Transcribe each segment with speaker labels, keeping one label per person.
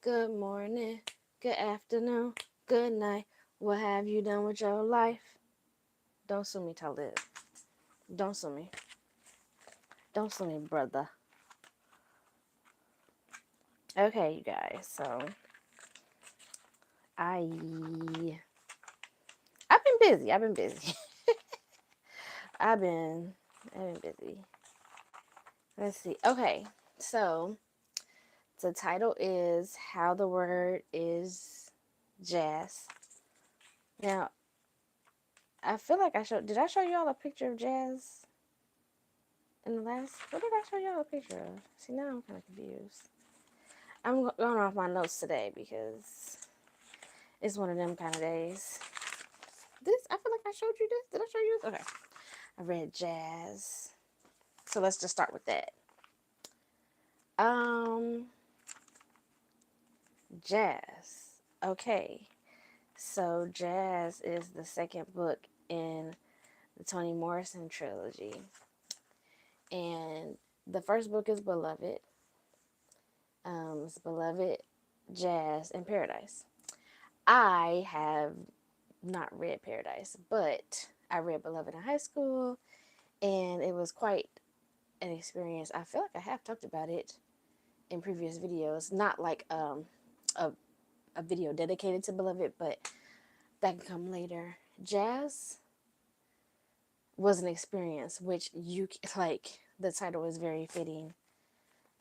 Speaker 1: Good morning, good afternoon, good night. What have you done with your life? Don't sue me, Talib. Don't sue me. Don't sue me, brother. Okay, you guys. So I I've been busy. I've been busy. I've been I've been busy. Let's see. Okay, so the title is How the Word is Jazz. Now I feel like I showed. Did I show you all a picture of Jazz in the last? What did I show y'all a picture of? See, now I'm kind of confused. I'm going off my notes today because it's one of them kind of days. I feel like I showed you this. Did I show you this? Okay. I read Jazz. So let's just start with that. Um, Jazz. Okay. So Jazz is the second book in the Toni Morrison trilogy. And the first book is Beloved. It's Beloved, Jazz, and Paradise. I have not read Paradise, but I read Beloved in high school, and it was quite an experience. I feel like I have talked about it in previous videos, not like a, a video dedicated to Beloved, but that can come later. Jazz was an experience, which you like. The title is very fitting.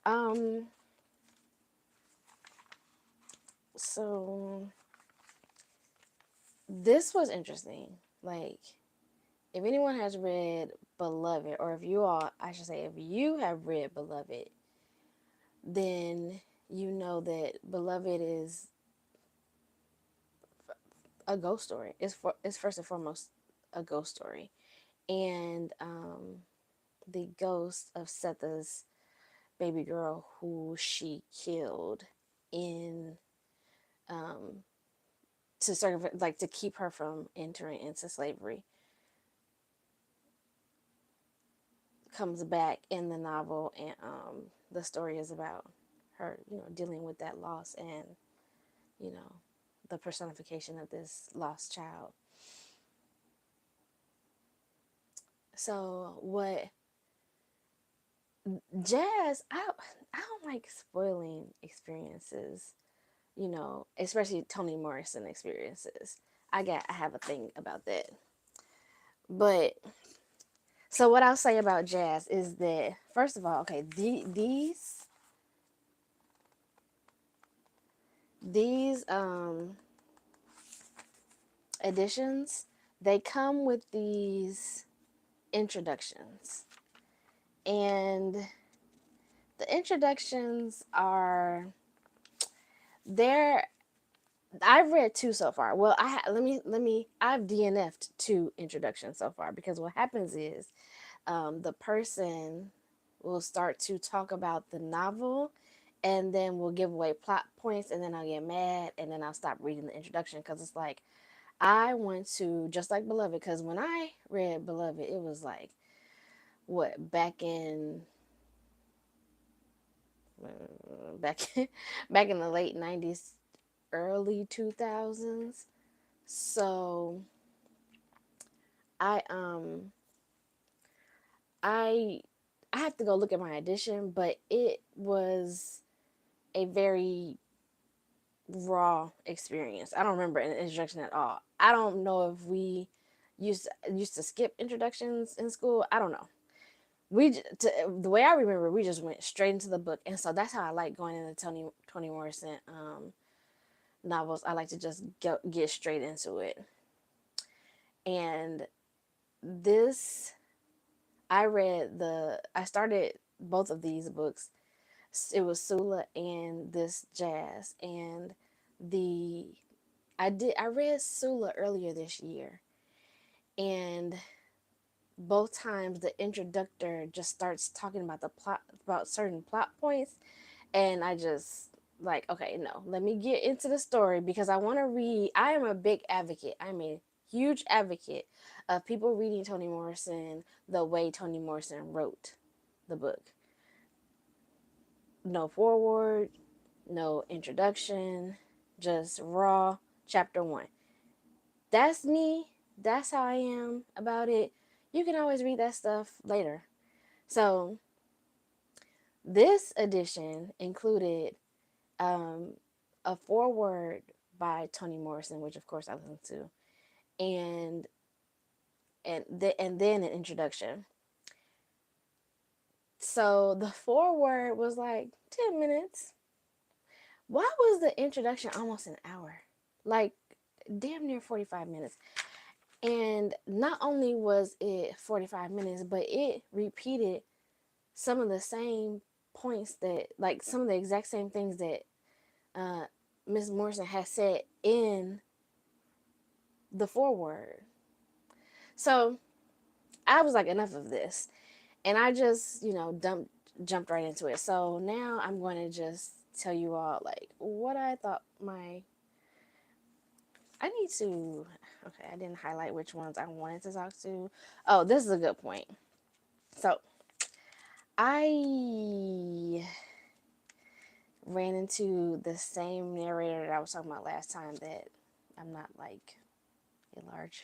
Speaker 1: Um, so this was interesting. Like, if anyone has read Beloved, or if you all, I should say, if you have read Beloved, then you know that Beloved is a ghost story. It's first and foremost a ghost story, and the ghost of Setha's baby girl who she killed in um, to like to keep her from entering into slavery comes back in the novel, and the story is about her, dealing with that loss and you know the personification of this lost child. So what Jazz, I don't like spoiling experiences, especially Toni Morrison experiences. I have a thing about that. But so what I'll say about Jazz is that first of all, okay, these editions, they come with these introductions. And the introductions are there. I've read two so far. Well, I've DNF'd two introductions so far, because what happens is the person will start to talk about the novel, and then we'll give away plot points, and then I'll get mad, and then I'll stop reading the introduction, because it's like I want to, just like Beloved, because when I read Beloved, it was like what back back in the late 90s, early 2000s. So I um I I have to go look at my edition, but it was a very raw experience. I don't remember an introduction at all. I don't know if we used to skip introductions in school. I don't know. The way I remember, we just went straight into the book, and so that's how I like going into Toni Morrison novels. I like to just get straight into it. And this, I started both of these books. It was Sula and this Jazz, and the I read Sula earlier this year, and both times the introductor just starts talking about the plot, about certain plot points, and I just like, okay, no, let me get into the story, because I want to read. I am a big advocate. I'm a huge advocate of people reading Toni Morrison the way Toni Morrison wrote the book. No forward, no introduction, just raw chapter one. That's me. That's how I am about it. You can always read that stuff later. So this edition included um, a foreword by Toni Morrison, which of course I listened to, and and then an introduction. So the foreword was like 10 minutes. Why was the introduction almost an hour? Like damn near 45 minutes. And not only was it 45 minutes, but it repeated some of the same points that, like, some of the exact same things that uh, Miss Morrison has said in the foreword. So I was like, enough of this. And I just, jumped right into it. So now I'm going to just tell you all, like, what I thought I need to. Okay, I didn't highlight which ones I wanted to talk to. Oh, this is a good point. So I ran into the same narrator that I was talking about last time, that I'm not like a large,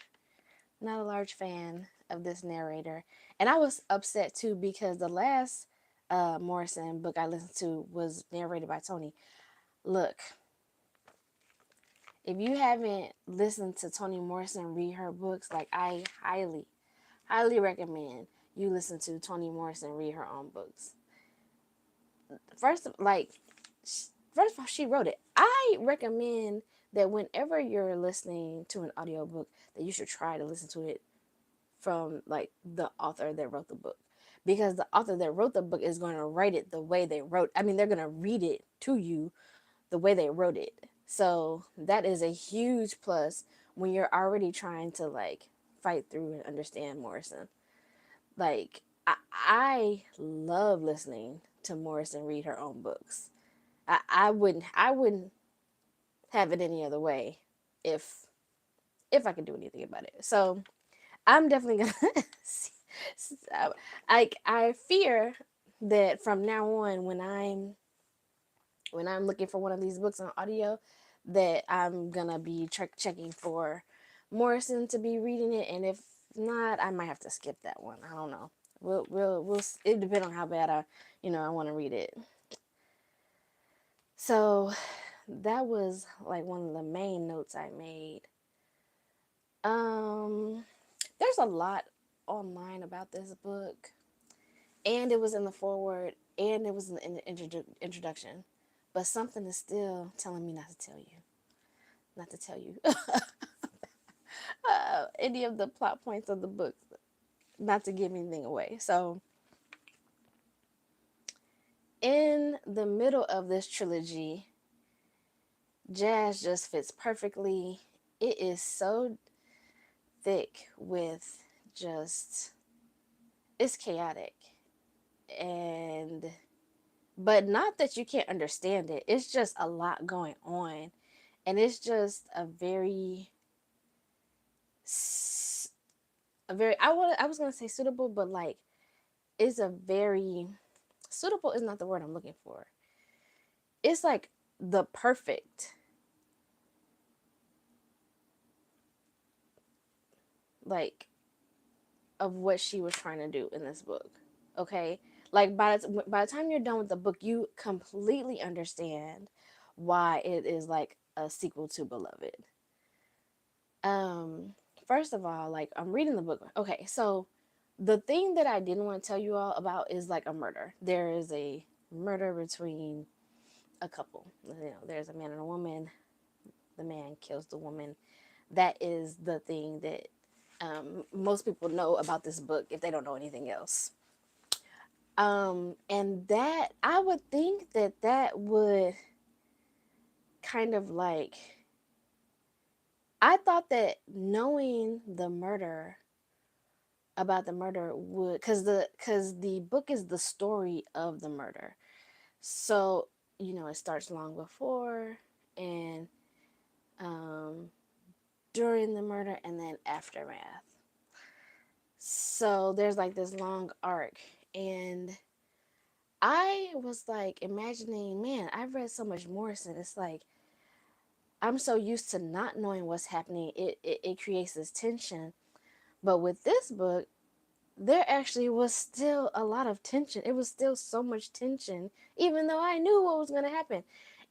Speaker 1: not a large fan of this narrator. And I was upset too because the last Morrison book I listened to was narrated by Toni. Look, if you haven't listened to Toni Morrison read her books, like, I highly recommend you listen to Toni Morrison read her own books. First, like, first of all, she wrote it. I recommend that whenever you're listening to an audiobook, that you should try to listen to it from, like, the author that wrote the book, because the author that wrote the book is going to write it the way they wrote. I mean, they're going to read it to you the way they wrote it. So that is a huge plus when you're already trying to, like, fight through and understand Morrison. Like, I love listening to Morrison read her own books. I wouldn't have it any other way if I could do anything about it. So I'm definitely gonna I fear that from now on, when I'm looking for one of these books on audio, that I'm gonna be checking for Morrison to be reading it, and if not, I might have to skip that one. I don't know. We'll it depends on how bad I want to read it. So that was like one of the main notes I made. Um, there's a lot online about this book, and it was in the foreword, and it was in the introduction, but something is still telling me not to tell you any of the plot points of the book, not to give anything away. So in the middle of this trilogy, Jazz just fits perfectly. It is so thick with just, it's chaotic, and but not that you can't understand it. It's just a lot going on, and it's just a very I was gonna say suitable, but, like, it's a very suitable is not the word I'm looking for. It's like the perfect, like, of what she was trying to do in this book. Okay, like, by the time you're done with the book, you completely understand why it is like a sequel to Beloved. Um, First of all, like, I'm reading the book. Okay, so the thing that I didn't want to tell you all about is, like, a murder. There is a murder between a couple. There's a man and a woman. The man kills the woman. That is the thing that most people know about this book if they don't know anything else. And that, I would think that that would kind of, like, I thought that knowing about the murder would, because the book is the story of the murder. So, it starts long before, and um during the murder, and then aftermath. So there's like this long arc, and I was like imagining, man, I've read so much Morrison. It's like I'm so used to not knowing what's happening. It creates this tension. But with this book, there actually was still a lot of tension. It was still so much tension, even though I knew what was going to happen.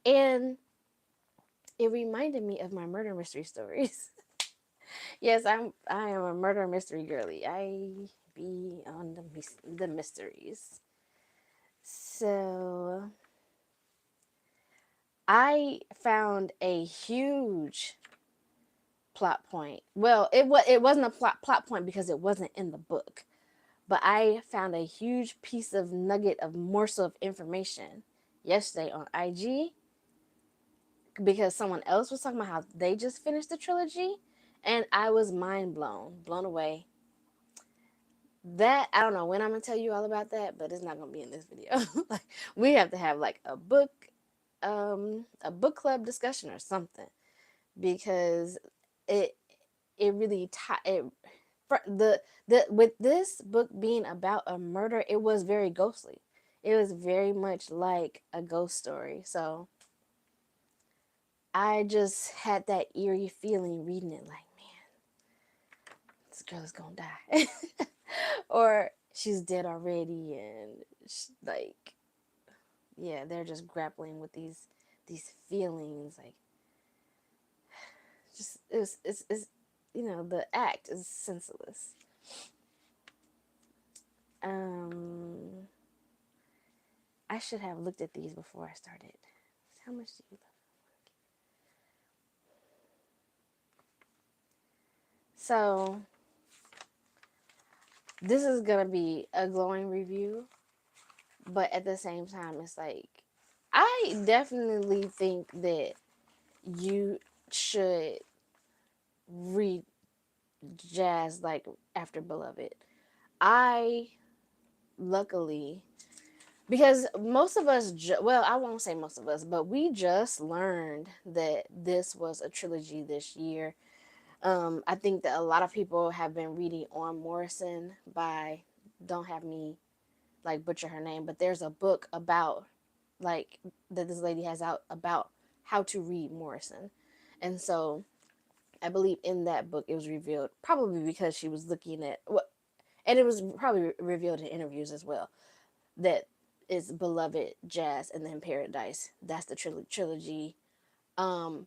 Speaker 1: And it reminded me of my murder mystery stories. Yes, I am a murder mystery girly. I be on the mysteries. So I found a huge plot point. Well, it wasn't a plot point because it wasn't in the book, but I found a huge piece of nugget of morsel of information yesterday on IG because someone else was talking about how they just finished the trilogy, and I was blown away. That I don't know when I'm gonna tell you all about that, but it's not gonna be in this video. Like we have to have like a book club discussion or something because it it really it the with this book being about a murder, it was very ghostly. It was very much like a ghost story. So I just had that eerie feeling reading it, like, man, this girl is gonna die, or she's dead already, and like, yeah, they're just grappling with these feelings, like, just it's the act is senseless. Um, I should have looked at these before I started. How much do you love? So this is gonna be a glowing review, but at the same time, it's like I definitely think that you should read Jazz like after Beloved. I luckily because most of us well, I won't say most of us, but we just learned that this was a trilogy this year. I think that a lot of people have been reading On Morrison by, don't have me like butcher her name, but there's a book about like that this lady has out about how to read Morrison. And so I believe in that book it was revealed, probably because she was looking at what, and it was probably revealed in interviews as well, that it's Beloved, Jazz, and then Paradise. That's the trilogy. Um,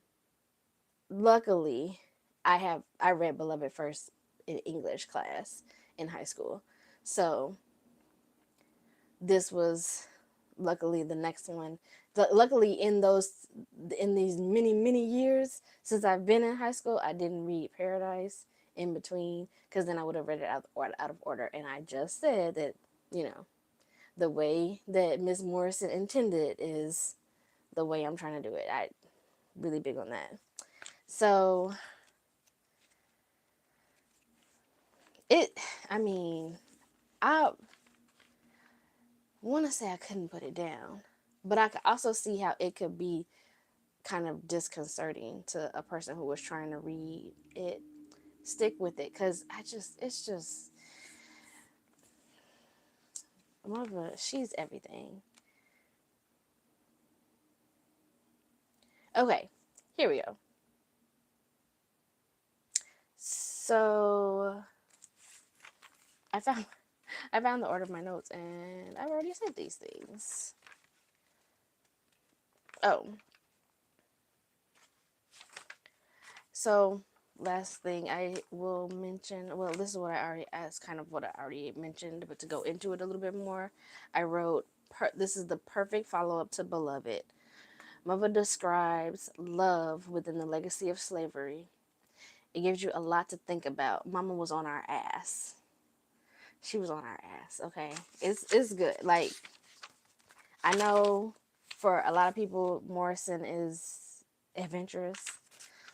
Speaker 1: Luckily, I read Beloved first in English class in high school, so this was luckily the next one. Luckily, in these many years since I've been in high school, I didn't read Paradise in between because then I would have read it out of order. And I just said that you know the way that Miss Morrison intended is the way I'm trying to do it. I really big on that. So it, I mean, I want to say I couldn't put it down, but I could also see how it could be kind of disconcerting to a person who was trying to read it. Stick with it, because it's just Mother, she's everything. Okay, here we go. So I found I found the order of my notes, and I've already said these things. Oh, so last thing I will mention. Well, this is what I already asked, kind of what I already mentioned, but to go into it a little bit more, I wrote. This is the perfect follow up to Beloved. Mother describes love within the legacy of slavery. It gives you a lot to think about. Mama was on our ass. She was on our ass. Okay, it's good. Like, I know for a lot of people, Morrison is adventurous.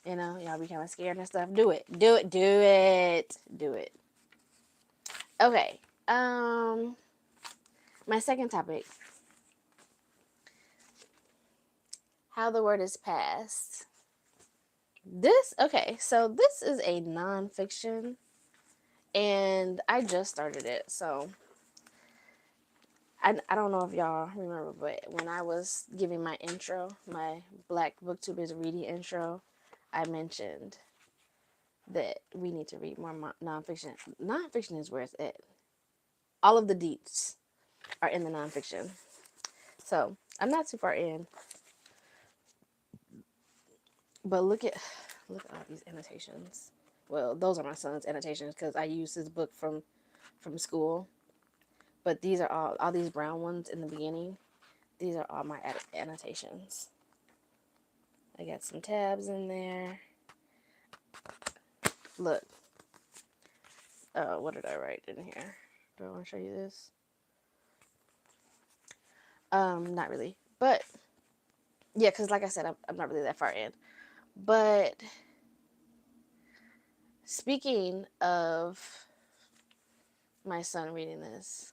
Speaker 1: Y'all be kind of scared and stuff. Do it. Do it. Do it. Do it. Okay. My second topic: how the word is passed. So this is a nonfiction, and I just started it. So I don't know if y'all remember, but when I was giving my intro, my Black Booktubers reading intro, I mentioned that we need to read more nonfiction. Nonfiction is where it's at. All of the deets are in the nonfiction. So I'm not too far in, but look at all these annotations. Well, those are my son's annotations because I used his book from school. But these are all these brown ones in the beginning. These are all my annotations. I got some tabs in there. Look. What did I write in here? Do I want to show you this? Not really. But yeah, because like I said, I'm not really that far in. But speaking of my son reading this,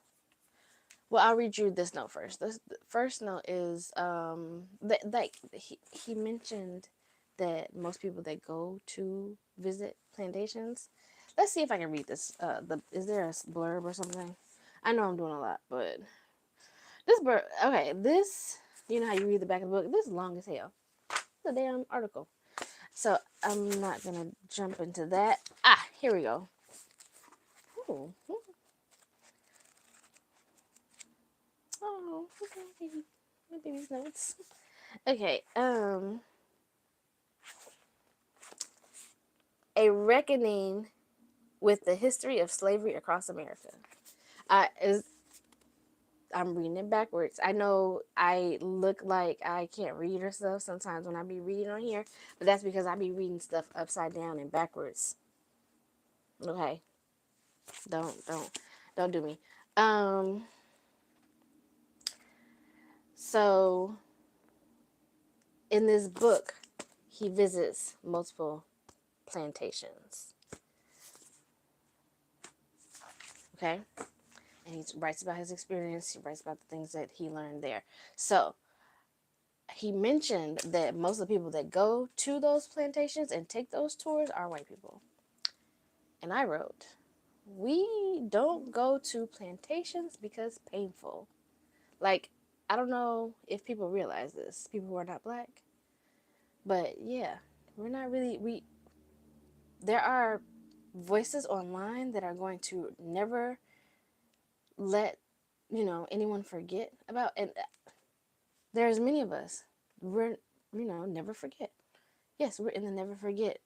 Speaker 1: well, I'll read you this note first. This the first note is that like he mentioned that most people that go to visit plantations. Let's see if I can read this. Is there a blurb or something? I know I'm doing a lot, but this blurb. Okay, this. You know how you read the back of the book. This is long as hell. It's a damn article. So I'm not gonna jump into that. Ah, here we go. Ooh. Oh, okay, baby. My baby's notes. Okay, a reckoning with the history of slavery across America. Is I'm reading it backwards. I know I look like I can't read or stuff sometimes when I be reading on here, but that's because I be reading stuff upside down and backwards. Okay, don't do me. Um, so in this book, he visits multiple plantations. Okay, and he writes about his experience. He writes about the things that he learned there. So he mentioned that most of the people that go to those plantations and take those tours are white people. And I wrote, we don't go to plantations because painful. Like, I don't know if people realize this, people who are not black. But yeah, we're not really, there are voices online that are going to never let, anyone forget about, and there's many of us, we're, never forget. Yes, we're in the never forget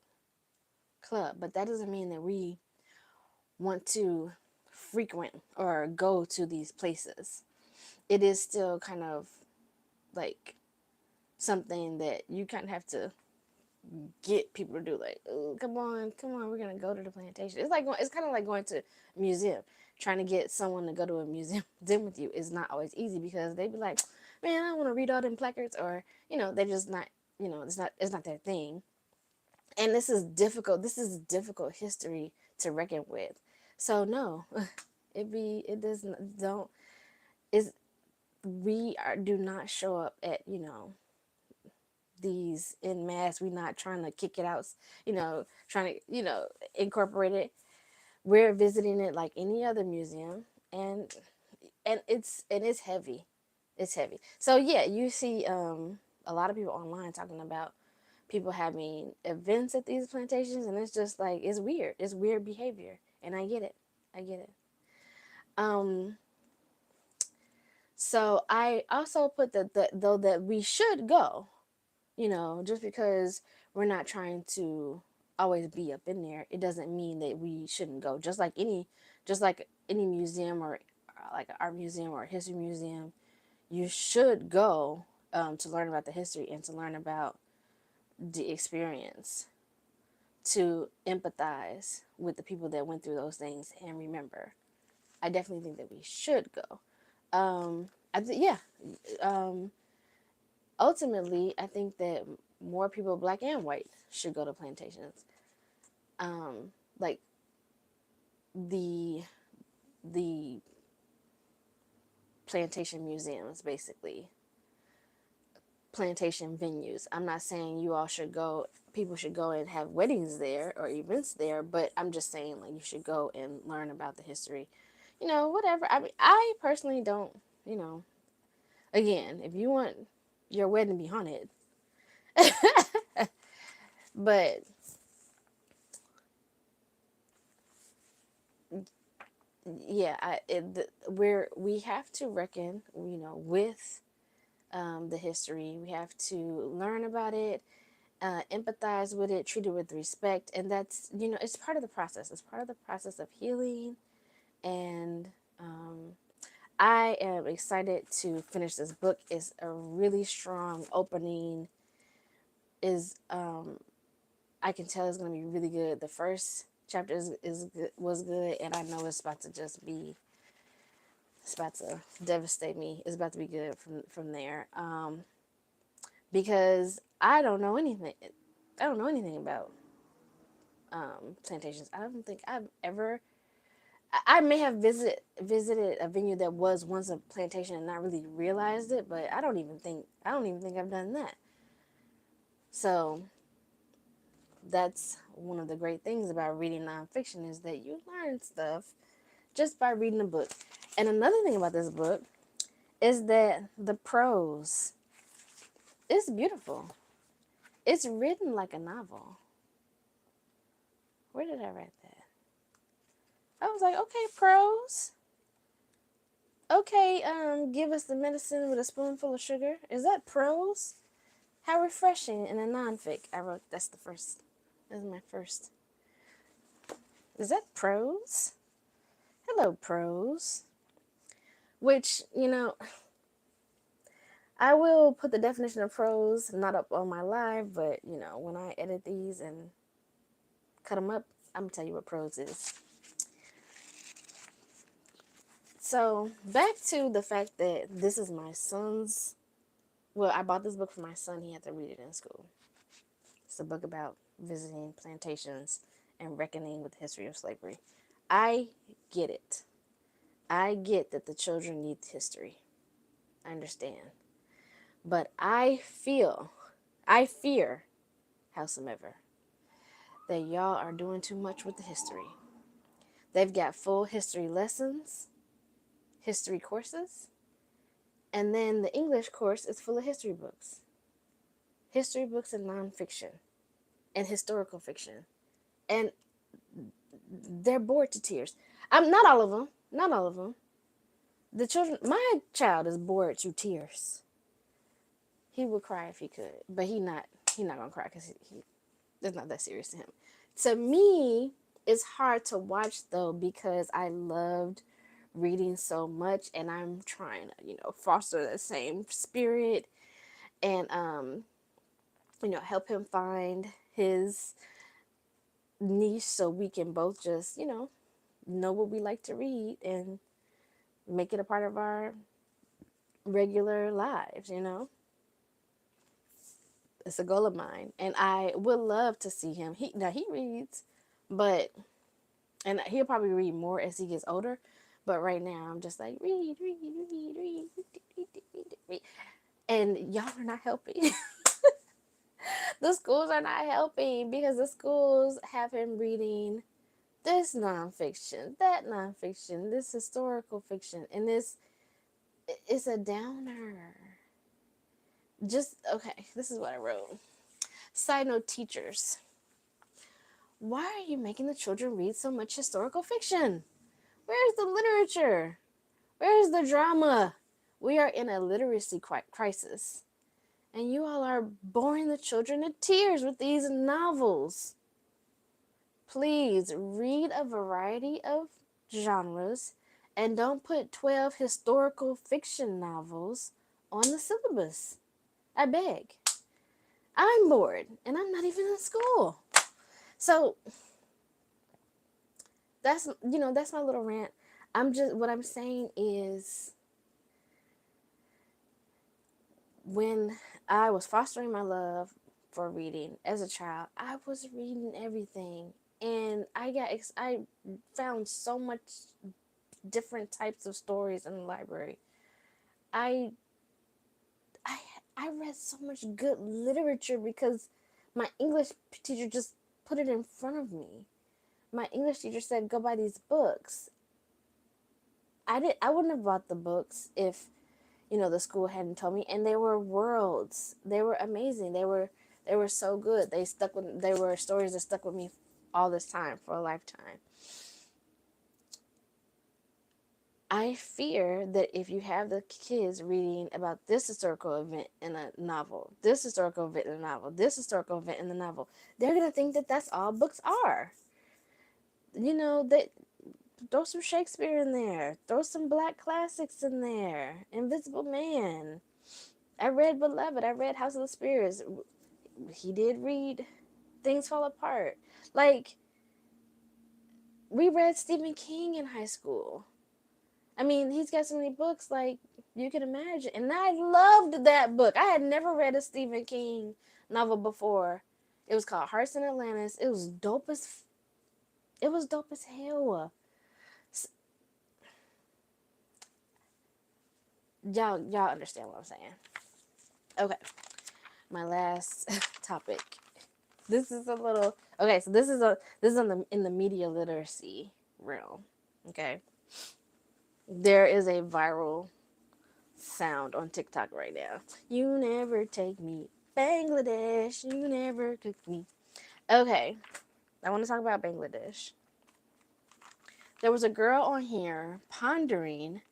Speaker 1: club, but that doesn't mean that we want to frequent or go to these places. It is still kind of like something that you kind of have to get people to do. Like, oh, come on, we're gonna go to the plantation. It's kind of like going to a museum. Trying to get someone to go to a museum with you is not always easy because they be like, man, I want to read all them placards, or they're just not, it's not their thing. And this is difficult. This is difficult history to reckon with. So no, it does not, don't is we are do not show up at these in mass. We're not trying to kick it out, trying to incorporate it. We're visiting it like any other museum, and it's heavy. It's heavy. So yeah, you see a lot of people online talking about people having events at these plantations, and it's just like it's weird. It's weird behavior, and I get it. I get it. Um, so I also put that though that we should go, just because we're not trying to always be up in there, it doesn't mean that we shouldn't go. Just like any museum or like an art museum or a history museum, you should go to learn about the history and to learn about the experience, to empathize with the people that went through those things and remember. I definitely think that we should go. Yeah. Um, Ultimately, I think that more people, black and white, should go to plantations. Like the the plantation museums, basically plantation venues. I'm not saying you all should go. People should go and have weddings there or events there, but I'm just saying like you should go and learn about the history. Whatever. I mean, I personally don't. you know, again, if you want your wedding to be haunted, but yeah, we have to reckon, with the history. We have to learn about it, empathize with it, treat it with respect, and that's, it's part of the process. It's part of the process of healing, and I am excited to finish this book. It's a really strong opening. Is I can tell it's gonna be really good. The first chapter was good, and I know it's about to it's about to devastate me. It's about to be good from there. Because I don't know anything. I don't know anything about plantations. I don't think I've ever. I may have visited a venue that was once a plantation and not really realized it, but I don't even think I've done that. So that's one of the great things about reading nonfiction is that you learn stuff just by reading a book. And another thing about this book is that the prose is beautiful. It's written like a novel. Where did I write that? I was like, okay, prose. Okay, give us the medicine with a spoonful of sugar. Is that prose? How refreshing in a nonfic. I wrote that's the first. That's my first. Is that prose? Hello, prose. Which, I will put the definition of prose not up on my live, but when I edit these and cut them up, I'm gonna tell you what prose is. So back to the fact that this is my son's. Well, I bought this book for my son. He had to read it in school. It's a book about visiting plantations and reckoning with the history of slavery. I get it. I get that the children need history. I understand. But I fear, howsoever, that y'all are doing too much with the history. They've got full history lessons, history courses, and then the English course is full of history books. History books and nonfiction and historical fiction. And they're bored to tears. I'm not all of them. Not all of them. My child is bored to tears. He would cry if he could, but He not gonna cry because it's not that serious to him. To me, it's hard to watch though because I loved reading so much, and I'm trying to foster that same spirit and help him find his niche so we can both just know what we like to read and make it a part of our regular lives. It's a goal of mine, and I would love to see him. He reads, and he'll probably read more as he gets older. But right now, I'm just like read, read, read, read, read, read, read, and y'all are not helping. The schools are not helping because the schools have him reading this nonfiction, that nonfiction, this historical fiction, and it's a downer. Okay, this is what I wrote. Side note, teachers. Why are you making the children read so much historical fiction? Where's the literature? Where's the drama? We are in a literacy crisis. And you all are boring the children to tears with these novels. Please read a variety of genres and don't put 12 historical fiction novels on the syllabus. I beg. I'm bored and I'm not even in school. So that's my little rant. What I'm saying is when I was fostering my love for reading as a child, I was reading everything, and I found so much different types of stories in the library. I read so much good literature because my English teacher just put it in front of me. My English teacher said, "Go buy these books." I wouldn't have bought the books if the school hadn't told me, and they were worlds. They were amazing. They were so good. They were stories that stuck with me all this time, for a lifetime. I fear that if you have the kids reading about this historical event in a novel, this historical event in a novel, this historical event in the novel, they're going to think that that's all books are. They throw some Shakespeare in there, throw some black classics in there. Invisible Man. I read Beloved. I read House of the Spirits. He did read Things Fall Apart. Like, we read Stephen King in high school. I mean, he's got so many books, like, you can imagine. And I loved that book. I had never read a Stephen King novel before. It was called Hearts in Atlantis. It was dope as hell. Y'all understand what I'm saying. Okay. My last topic. This is a little okay, so this is in the media literacy realm. Okay. There is a viral sound on TikTok right now. You never take me Bangladesh. You never cook me. Okay. I want to talk about Bangladesh. There was a girl on here pondering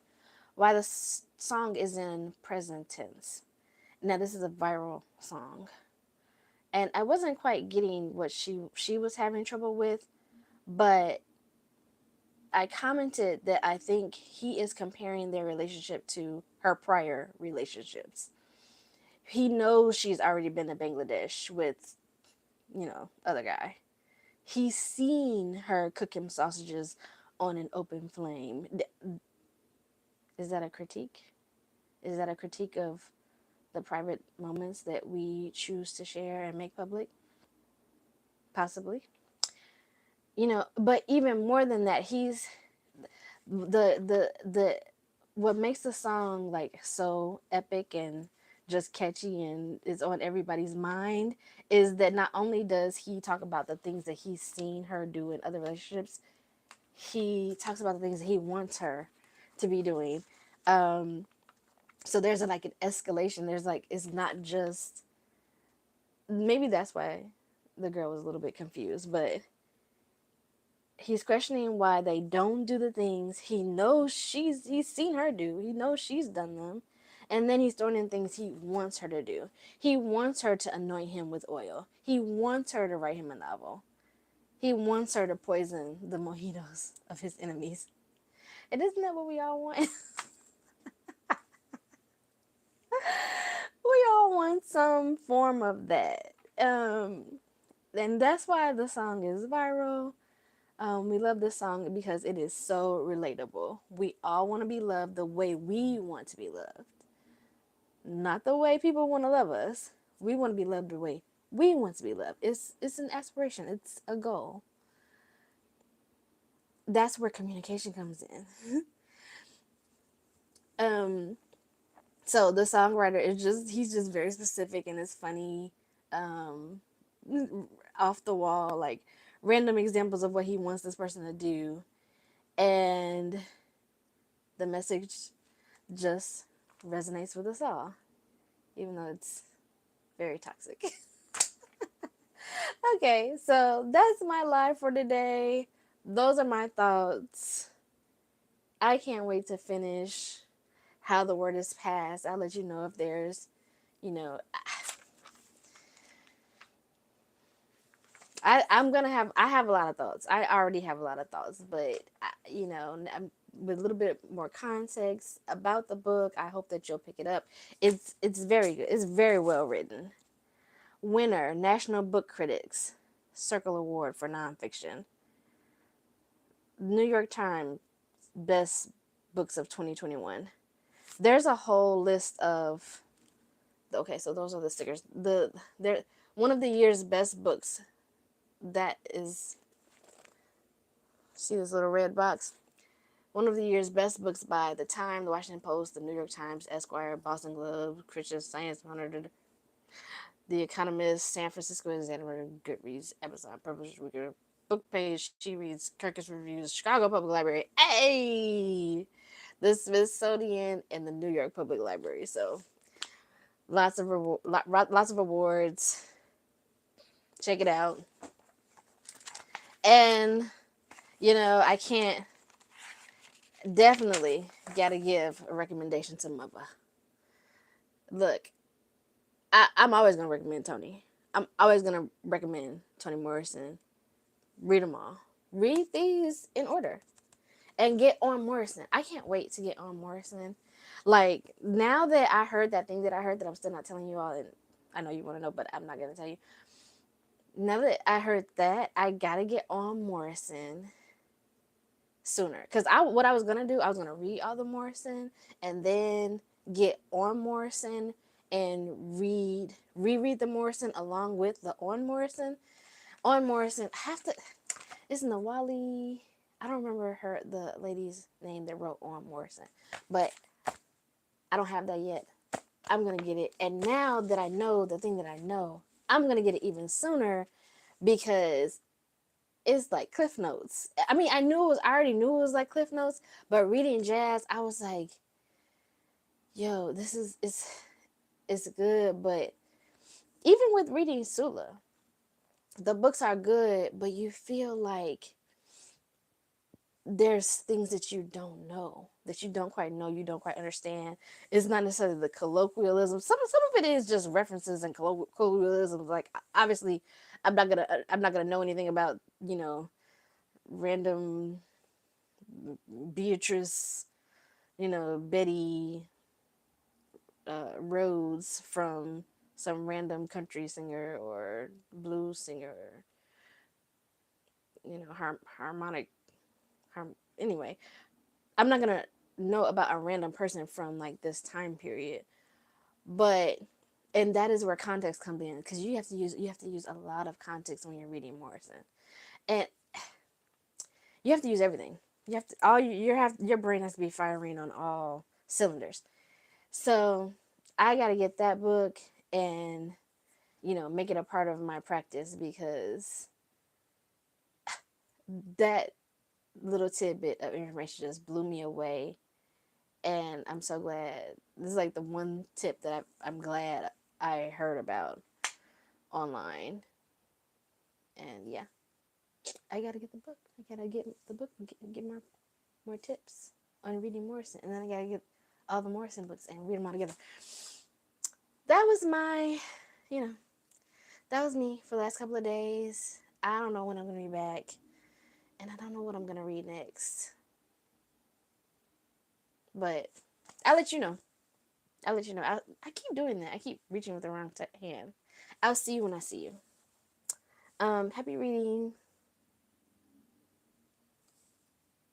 Speaker 1: why the song is in present tense. Now this is a viral song. And I wasn't quite getting what she was having trouble with, but I commented that I think he is comparing their relationship to her prior relationships. He knows she's already been to Bangladesh with, other guy. He's seen her cook him sausages on an open flame. Is that a critique? Is that a critique of the private moments that we choose to share and make public? Possibly. But even more than that, he's the what makes the song like so epic and just catchy and is on everybody's mind is that not only does he talk about the things that he's seen her do in other relationships, he talks about the things that he wants her to be doing. So there's like an escalation. There's like, it's not just, maybe that's why the girl was a little bit confused, but he's questioning why they don't do the things he knows he's seen her do. He knows she's done them. And then he's throwing in things he wants her to do. He wants her to anoint him with oil. He wants her to write him a novel. He wants her to poison the mojitos of his enemies. And isn't that what we all want? We all want some form of that. And that's why the song is viral. We love this song because it is so relatable. We all want to be loved the way we want to be loved. Not the way people want to love us. We want to be loved the way we want to be loved. It's an aspiration. It's a goal. That's where communication comes in. So the songwriter he's just very specific, and it's funny, off the wall, like random examples of what he wants this person to do, and the message just resonates with us all, even though it's very toxic. Okay, so that's my live for today. Those are my thoughts. I can't wait to finish How the Word is Passed. I'll let you know if there's, you know, I have a lot of thoughts. I already have a lot of thoughts, but with a little bit more context about the book, I hope that you'll pick it up. It's very good. It's very well written. Winner, National Book Critics Circle Award for Nonfiction. New York Times Best Books of 2021. There's a whole list of, okay, so those are the stickers. One of the year's best books. That is, see this little red box? One of the year's best books by The Time, The Washington Post, The New York Times, Esquire, Boston Globe, Christian Science Monitor, The Economist, San Francisco Examiner, Goodreads, Amazon, Publishers Weekly, Book Page, She Reads, Kirkus Reviews, Chicago Public Library. Hey! the Smithsonian, and the New York Public Library. So lots of awards. Check it out. And I can't definitely gotta give a recommendation to mother. Look, I'm always gonna recommend Toni. I'm always gonna recommend Toni Morrison. Read them all. Read these in order and get on Morrison. I can't wait to get on Morrison. Like, now that I heard that thing that I heard that I'm still not telling you all, and I know you want to know, but I'm not gonna tell you. Now that I heard that, I gotta get on Morrison sooner. Because what I was gonna do, I was gonna read all the Morrison and then get on Morrison and reread the Morrison along with the on Morrison. On Morrison, I have to. It's Nawali. I don't remember the lady's name that wrote on Morrison, but I don't have that yet. I'm gonna get it, and now that I know the thing that I know, I'm gonna get it even sooner because it's like Cliff Notes. I mean, I already knew it was like Cliff Notes, but reading Jazz, I was like, yo, it's good. But even with reading Sula, the books are good, but you feel like there's things that you don't know, that you don't quite know, you don't quite understand. It's not necessarily the colloquialism. Some of it is just references and colloquialisms. Like, obviously, I'm not gonna know anything about random Beatrice, Betty Rhodes from some random country singer or blues singer, harmonic. Anyway, I'm not gonna know about a random person from like this time period, but and that is where context comes in because you have to use a lot of context when you're reading Morrison, and you have to use everything. You have to your brain has to be firing on all cylinders. So I got to get that book and make it a part of my practice because that little tidbit of information just blew me away, and I'm so glad. This is like the one tip that I'm glad I heard about online. And yeah, I gotta get the book. I gotta get the book and get more tips on reading Morrison, and then I gotta get all the Morrison books and read them all together. That was my, you know, that was me for the last couple of days. I don't know when I'm gonna be back, and I don't know what I'm gonna read next. But I'll let you know. I'll let you know. I keep doing that. I keep reaching with the wrong hand. I'll see you when I see you. Happy reading.